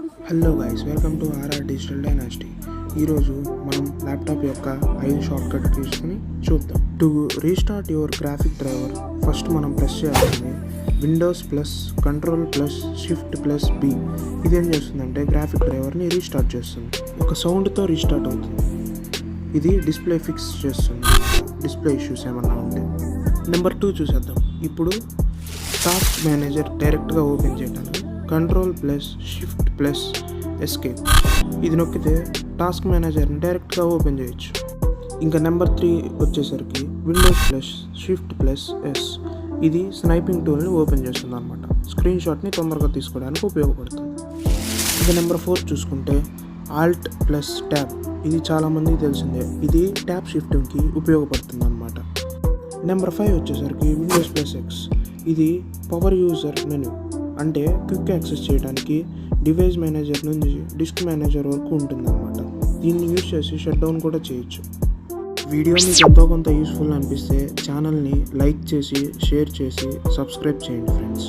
Hello guys, welcome to RR digital dynasty. ఈరోజు మనం laptop యొక్క 5 షార్ట్ కట్ తీసుకుని చూద్దాం. To restart your graphic driver first మనం ప్రెస్ చేయాల్సింది Windows plus control plus shift plus B. ఇదేం చేస్తుందంటే గ్రాఫిక్ డ్రైవర్ని రీస్టార్ట్ చేస్తుంది. ఒక సౌండ్తో రీస్టార్ట్ అవుతుంది. ఇది డిస్ప్లే ఫిక్స్ చేస్తుంది, డిస్ప్లే ఇష్యూస్ ఏమన్నా ఉంటే. నెంబర్ 2 చూసేద్దాం. ఇప్పుడు టాస్క్ మేనేజర్ డైరెక్ట్గా ఓపెన్ చేయడానికి control plus shift plus escape ఇది నొక్కితే టాస్క్ మేనేజర్ని డైరెక్ట్గా ఓపెన్ చేయొచ్చు. ఇంకా నెంబర్ 3 వచ్చేసరికి Windows plus shift plus S. ఇది స్నైపింగ్ టూల్ని ఓపెన్ చేస్తుంది అనమాట. స్క్రీన్ షాట్ని తొందరగా తీసుకోవడానికి ఉపయోగపడుతుంది. ఇంకా నెంబర్ 4 చూసుకుంటే ఆల్ట్ ప్లస్ ట్యాబ్. ఇది చాలామందికి తెలిసిందే. ఇది ట్యాబ్ షిఫ్టింగ్కి ఉపయోగపడుతుంది అనమాట. నెంబర్ 5 వచ్చేసరికి విండోస్ ప్లస్ ఎక్స్. ఇది పవర్ యూజర్ మెనూ, అంటే క్విక్ యాక్సెస్ చేయడానికి డివైస్ మేనేజర్ నుంచి డిస్క్ మేనేజర్ వరకు ఉంటుందన్నమాట. దీన్ని యూజ్ చేసి షట్ డౌన్ కూడా చేయొచ్చు. వీడియో మీకు ఎంతో కొంత యూస్ఫుల్ అనిపిస్తే ఛానల్ని లైక్ చేసి షేర్ చేసి సబ్స్క్రైబ్ చేయండి ఫ్రెండ్స్.